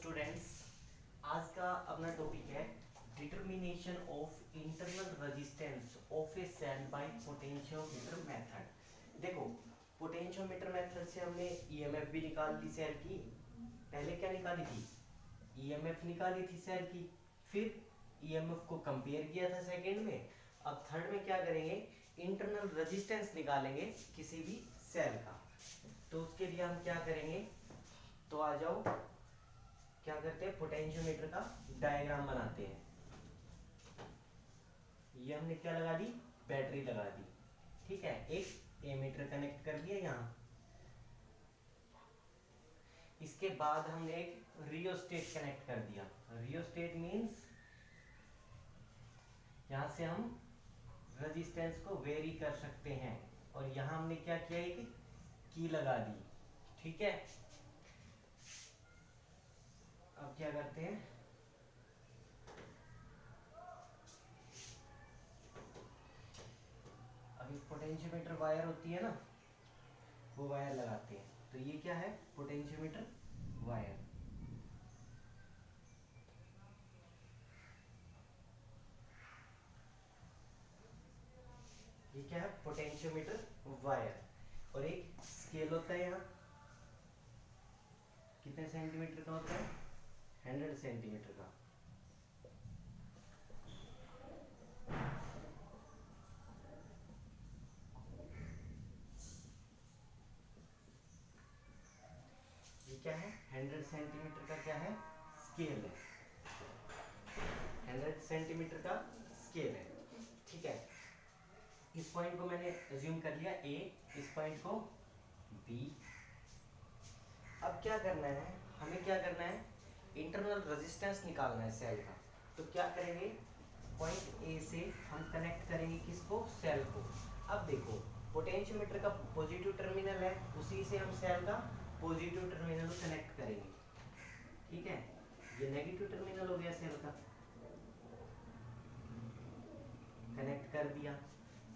Students, आज का अपना टॉपिक है determination of internal resistance of a cell by potentiometer method. देखो, पोटेंशियोमीटर मेथड से हमने ईएमएफ भी निकाल ली सेल की। पहले क्या निकाली थी? ईएमएफ निकाली थी सेल की। फिर ईएमएफ को कंपेयर किया था सेकंड में। अब थर्ड में क्या करेंगे? इंटरनल रेजिस्टेंस निकालेंगे किसी भी सेल का। तो उसके लिए हम क्या करेंगे? तो आ जाओ, क्या करते हैं, पोटेंशियोमीटर का डायग्राम बनाते हैं। ये हमने क्या लगा दी? बैटरी लगा दी। ठीक है, एक एमीटर कनेक्ट कर दिया यहाँ। इसके बाद हमने एक रियोस्टेट कनेक्ट कर दिया। रियोस्टेट मींस यहां से हम रेजिस्टेंस को वेरी कर सकते हैं। और यहां हमने क्या किया? एक की लगा दी। ठीक है, अब क्या करते हैं? अभी पोटेंशियोमीटर वायर होती है ना, वो वायर लगाते हैं। तो ये क्या है? Potentiometer wire. ये क्या है? Potentiometer wire. और एक स्केल होता है यहाँ, कितने सेंटीमीटर का होता है? 100 सेंटीमीटर का। ये क्या है? 100 सेंटीमीटर का क्या है? स्केल है। 100 सेंटीमीटर का स्केल है। ठीक है, इस पॉइंट को मैंने अज्यूम कर लिया ए, इस पॉइंट को बी। अब क्या करना है हमें? क्या करना है? इंटरनल रेजिस्टेंस निकालना है सेल का। तो क्या करेंगे? पॉइंट ए से हम कनेक्ट करेंगे किसको? सेल को। अब देखो, पोटेंशियोमीटर का पॉजिटिव टर्मिनल है, उसी से हम सेल का पॉजिटिव टर्मिनल कनेक्ट करेंगे। ठीक है, ये नेगेटिव टर्मिनल हो गया सेल का, कनेक्ट कर दिया।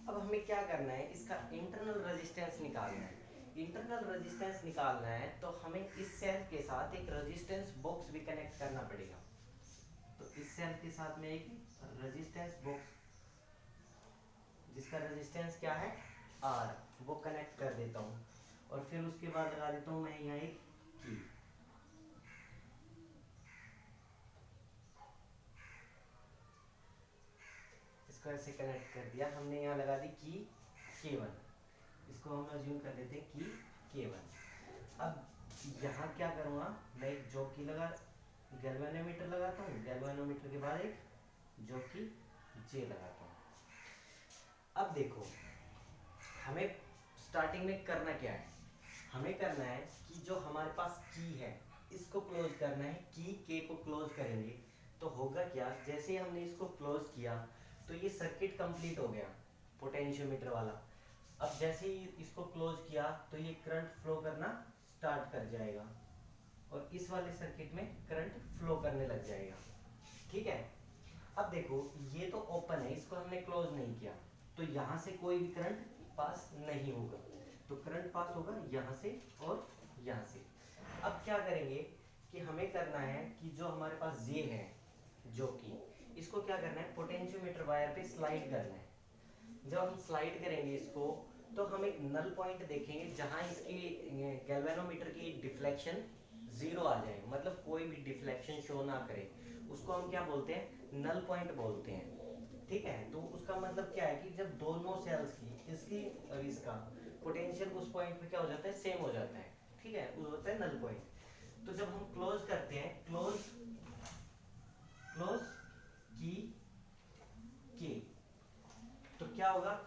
अब हमें क्या करना है? इसका इंटरनल रेजिस्टेंस निकालना है। इंटरनल रेजिस्टेंस निकालना है तो हमें इस सेल के साथ एक रेजिस्टेंस बॉक्स भी कनेक्ट करना पड़ेगा। तो इस सेल के साथ में एक रेजिस्टेंस बॉक्स, जिसका रेजिस्टेंस क्या है? आर, वो कनेक्ट कर देता हूँ। और फिर उसके बाद लगा देता हूँ मैं यहाँ एक की। इसको ऐसे कनेक्ट कर दिया हमने, यहाँ लगा दी की K1। इसको हम अज्यूम कर लेते हैं की K1। अब यहाँ क्या करूँगा? मैं एक जॉकी लगा, गैल्वेनोमीटर लगाता हूँ। गैल्वेनोमीटर के बाद एक जॉकी J लगाता हूँ। अब देखो, हमें स्टार्टिंग में करना क्या है? हमें करना है कि जो हमारे पास की है, इसको क्लोज करना है। की K को क्लोज करेंगे तो होगा क्या? जैसे हमने इसको क्लोज किया तो ये सर्किट कंप्लीट हो गया, पोटेंशियोमीटर वाला। अब जैसे ही इसको क्लोज किया तो ये करंट फ्लो करना स्टार्ट कर जाएगा और इस वाले सर्किट में करंट फ्लो करने लग जाएगा। ठीक है, अब देखो, ये तो ओपन है, इसको हमने क्लोज नहीं किया, तो यहां से कोई भी करंट पास नहीं होगा। तो करंट पास होगा यहां से और यहां से। अब क्या करेंगे कि हमें करना है कि जो हमारे पास ये है, जो कि इसको क्या करना है? पोटेंशियोमीटर वायर पे स्लाइड करना है। जब हम स्लाइड करेंगे इसको तो हम एक नल पॉइंट देखेंगे जहां इसकी गैल्वेनोमीटर की डिफ्लेक्शन 0 आ जाए, मतलब कोई भी डिफ्लेक्शन शो ना करे। उसको हम क्या बोलते हैं? नल पॉइंट बोलते हैं। ठीक है, तो उसका मतलब क्या है कि जब दोनों सेल्स की, इसकी और इसका पोटेंशियल उस पॉइंट पे क्या हो जाता है? सेम हो जाता है। ठीक है, वो होता है नल पॉइंट। तो जब हम क्लोज करते हैं, क्लोज क्लोज की के, तो क्या होगा?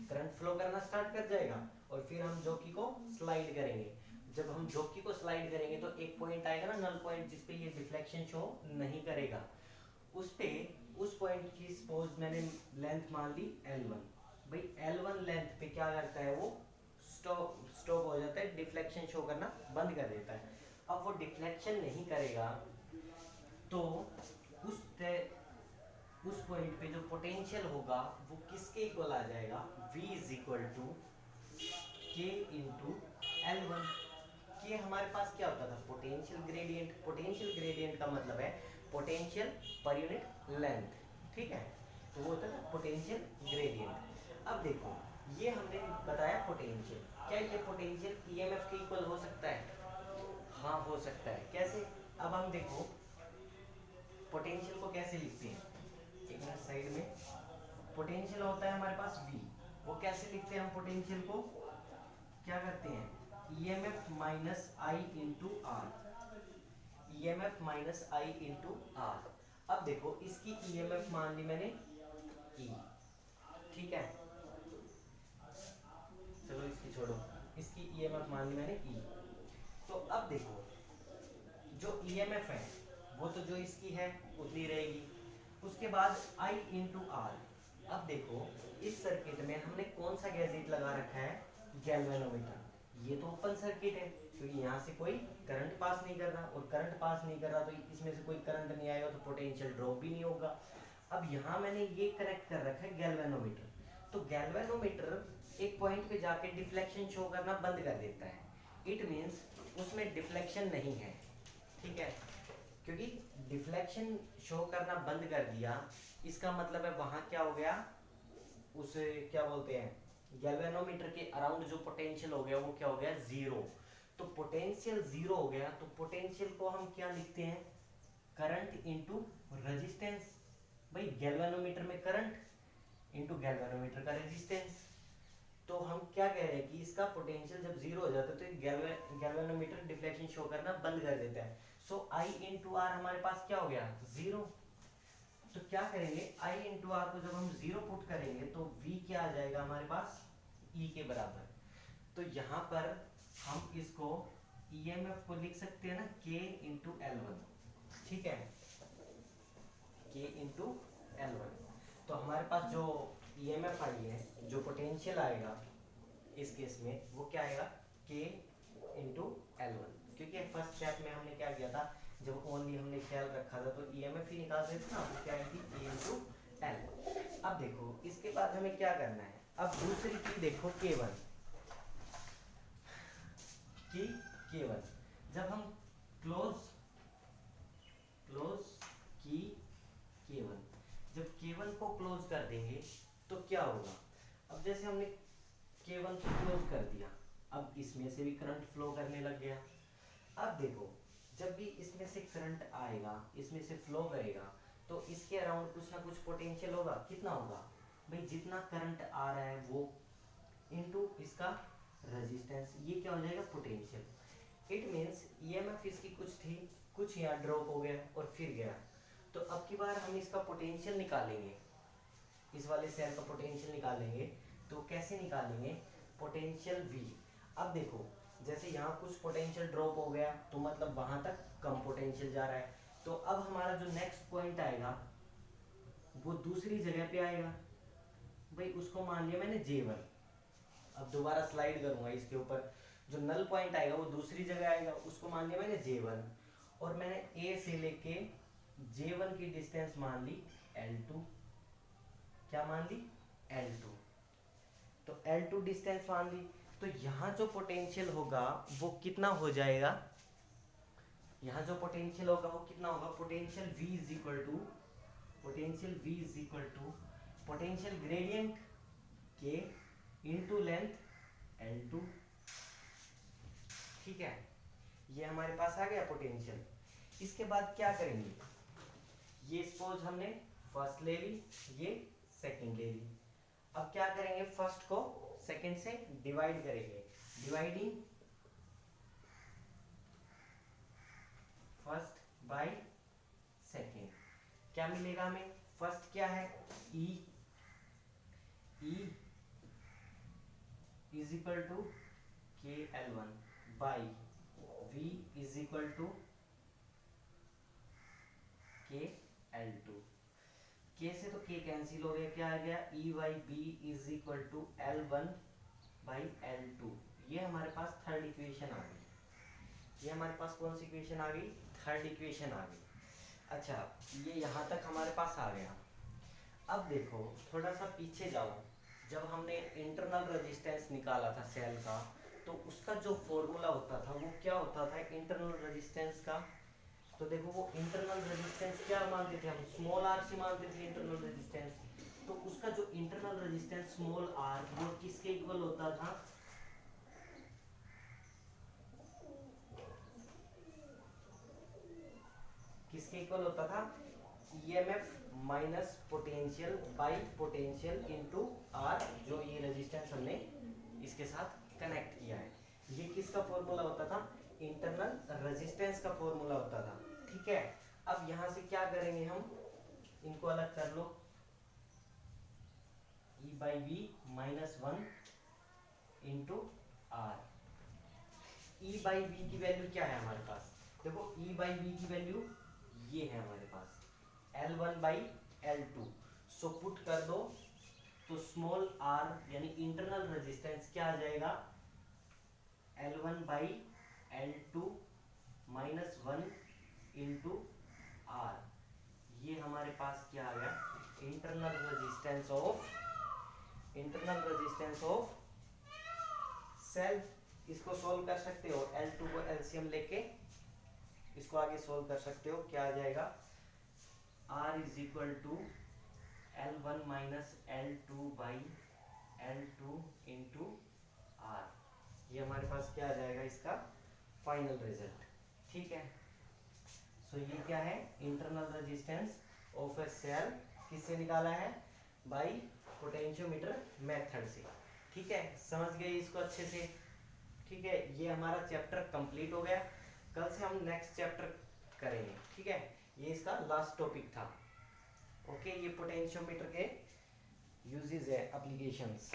करंट फ्लो करना स्टार्ट कर जाएगा और फिर हम जॉकी को स्लाइड करेंगे। जब हम जॉकी को स्लाइड करेंगे तो एक पॉइंट आएगा ना, नल पॉइंट, जिसपे ये डिफ्लेक्शन शो नहीं करेगा। उस पे, उस पॉइंट की सपोज मैंने लेंथ मान ली L1। भाई L1 लेंथ पे क्या करता है? वो स्टॉप स्टॉप हो जाता है, डिफ्लेक्शन शो करना बंद कर देता है। अब वो डिफ्लेक्शन नहीं करेगा तो उस पॉइंट पे जो पोटेंशियल होगा वो किसके इक्वल आ जाएगा? V is equal to K into L1। K के हमारे पास क्या होता था, पोटेंशियल ग्रेडियंट। पोटेंशियल ग्रेडियंट का मतलब है पोटेंशियल पर यूनिट लेंथ, ठीक है, तो वो होता था पोटेंशियल ग्रेडियंट। अब देखो ये हमने बताया पोटेंशियल, क्या ये पोटेंशियल ईएमएफ के इक्वल हो सकता है? हाँ हो सकता है। कैसे? अब हम देखो पोटेंशियल को कैसे लिखते हैं, एक मिनट साइड में। पोटेंशियल होता है हमारे पास V, वो कैसे लिखते हैं हम पोटेंशियल को? क्या करते हैं, EMF minus I into R, EMF minus I into R. अब देखो इसकी EMF मान ली मैंने E, ठीक है, चलो इसकी छोड़ो, इसकी EMF मान ली मैंने E। तो अब देखो जो EMF है वो तो जो इसकी है उतनी रहेगी, उसके बाद I इंटू आर। अब देखो इस सर्किट में हमने कौन सा गैजेट लगा रखा है, गैल्वेनोमीटर। ये तो ओपन सर्किट है क्योंकि यहाँ से कोई करंट पास नहीं कर रहा, और करंट पास नहीं कर रहा तो इसमें से कोई करंट नहीं आएगा तो पोटेंशियल ड्रॉप भी नहीं होगा। अब यहाँ मैंने ये कनेक्ट कर रखा है गैल्वेनोमीटर, तो गैल्वेनोमीटर एक पॉइंट पे जाके डिफ्लेक्शन शो करना बंद कर देता है। इट मीन्स उसमें डिफ्लेक्शन नहीं है, ठीक है, क्योंकि डिफ्लेक्शन शो करना बंद कर दिया इसका मतलब है वहां क्या हो गया, उसे क्या बोलते हैं, गैल्वेनोमीटर के अराउंड जो पोटेंशियल हो गया वो क्या हो गया, जीरो। तो पोटेंशियल जीरो हो गया, तो पोटेंशियल को हम क्या लिखते हैं, करंट इनटू रेजिस्टेंस। भाई गैल्वेनोमीटर में करंट इनटू गैल्वेनोमीटर का रेजिस्टेंस। तो हम क्या कह रहे हैं कि इसका पोटेंशियल जब जीरो हो जाता है तो गैल्वेनोमीटर डिफ्लेक्शन शो करना बंद कर देता है। सो आई इंटू आर हमारे पास क्या हो गया, जीरो। तो क्या करेंगे, आई इंटू आर को जब हम जीरो पुट करेंगे तो V क्या आ जाएगा हमारे पास, E के बराबर। तो यहाँ पर हम इसको EMF को लिख सकते हैं ना K इंटू L1, ठीक है, K इंटू L1। तो हमारे पास जो EMF आई है, जो पोटेंशियल आएगा इस केस में वो क्या आएगा, K इंटू L1। क्योंकि फर्स्ट स्टेप में हमने क्या किया था, जब ओनली हमने ख्याल रखा था तो EMF ही निकाल रहे थे ना, तो क्या आएगी K इंटू L। अब देखो इसके बाद हमें क्या करना है, अब दूसरी की देखो K1 की K1 जब हम क्लोज की K1, जब K1 को क्लोज कर देंगे तो क्या होगा, अब जैसे हमने K1 को क्लोज कर दिया, अब इसमें से भी करंट फ्लो करने लग गया। अब देखो जब भी इसमें से करंट आएगा, इसमें से फ्लो करेगा, तो इसके अराउंड कुछ ना कुछ पोटेंशियल होगा। कितना होगा भाई, जितना करंट आ रहा है वो इनटू इसका रेजिस्टेंस, ये क्या हो जाएगा, पोटेंशियल। इट मींस ईएमएफ इसकी कुछ थी, कुछ यहाँ ड्रॉप हो गया और फिर गया। तो अब की बार हम इसका पोटेंशियल निकालेंगे, इस वाले सेल का पोटेंशियल निकालेंगे। तो कैसे निकालेंगे, पोटेंशियल V। अब देखो जैसे यहाँ कुछ पोटेंशियल ड्रॉप हो गया तो मतलब वहां तक कम पोटेंशियल जा रहा है, तो अब हमारा जो नेक्स्ट पॉइंट आएगा वो दूसरी जगह पे आएगा। भाई उसको मान लिया मैंने J1। अब दोबारा स्लाइड करूंगा इसके ऊपर, जो नल पॉइंट आएगा वो दूसरी जगह आएगा, उसको मान लिया मैंने J1, और मैंने A से लेके J1 की डिस्टेंस मान ली L2। क्या मान ली, L2। तो L2 डिस्टेंस मान ली, तो यहाँ जो पोटेंशियल होगा वो कितना हो जाएगा, यहाँ जो पोटेंशियल होगा वो कितना होगा, potential V is equal to, potential V is equal to potential gradient K into length L2, ठीक है, ये हमारे पास आ गया पोटेंशियल। इसके बाद क्या करेंगे, ये सपोज हमने फर्स्ट ले ली, ये सेकंड ले ली। अब क्या करेंगे, फर्स्ट को सेकंड से डिवाइड करेंगे, डिवाइडिंग फर्स्ट बाय सेकंड। क्या मिलेगा हमें, फर्स्ट क्या है, E is equal to KL1 by V is equal to KL2। K से तो K कैंसिल हो गया, क्या आ गया, E by B is equal to L1 by L2। ये हमारे पास थर्ड इक्वेशन आ गई, ये हमारे पास कौन सी इक्वेशन आ गई, थर्ड इक्वेशन आ गई। अच्छा ये यहाँ तक हमारे पास आ गया। अब देखो थोड़ा सा पीछे जाओ, जब हमने इंटरनल रेजिस्टेंस निकाला था सेल का, तो उसका जो फॉर्मूला होता था वो क्या होता था इंटरनल रेजिस्टेंस का। तो देखो वो इंटरनल रेजिस्टेंस क्या मानते थे हम, स्मॉल आर से मानते थे इंटरनल रेजिस्टेंस। तो उसका जो इंटरनल रेजिस्टेंस स्मॉल आर वो किसके इक्वल होता था, किसके इक्वल होता था, EMF minus potential by potential into R, जो ये रेजिस्टेंस हमने इसके साथ कनेक्ट किया है। ये किसका फॉर्मूला होता था, इंटरनल रेजिस्टेंस का फॉर्मूला होता था। ठीक है, अब यहां से क्या करेंगे हम, इनको अलग कर लो, E by V minus one into R. E by V की वैल्यू क्या है हमारे पास, देखो ई बाई वी की वैल्यू ये है हमारे पास L1 by L2। So put कर दो तो स्मॉल r यानी इंटरनल रेजिस्टेंस क्या आ जाएगा, L1 by L2 minus one into R. ये हमारे पास क्या आ गया, इंटरनल रेजिस्टेंस ऑफ सेल। इसको सोल्व कर सकते हो, L2 को एलसीएम लेके इसको आगे सोल्व कर सकते हो, क्या आ जाएगा, R is equal to L1 minus L2 by L2 into R. ये हमारे पास क्या आ जाएगा इसका फाइनल रिजल्ट। ठीक है, सो ये क्या है, internal resistance of a cell किससे निकाला है, बाई पोटेंशियोमीटर मेथड से। ठीक है, समझ गए इसको अच्छे से। ठीक है, ये हमारा चैप्टर कंप्लीट हो गया। कल से हम नेक्स्ट चैप्टर करेंगे। ठीक है, ये इसका लास्ट टॉपिक था। ओके, ये पोटेंशियोमीटर के यूजेस है, एप्लीकेशंस।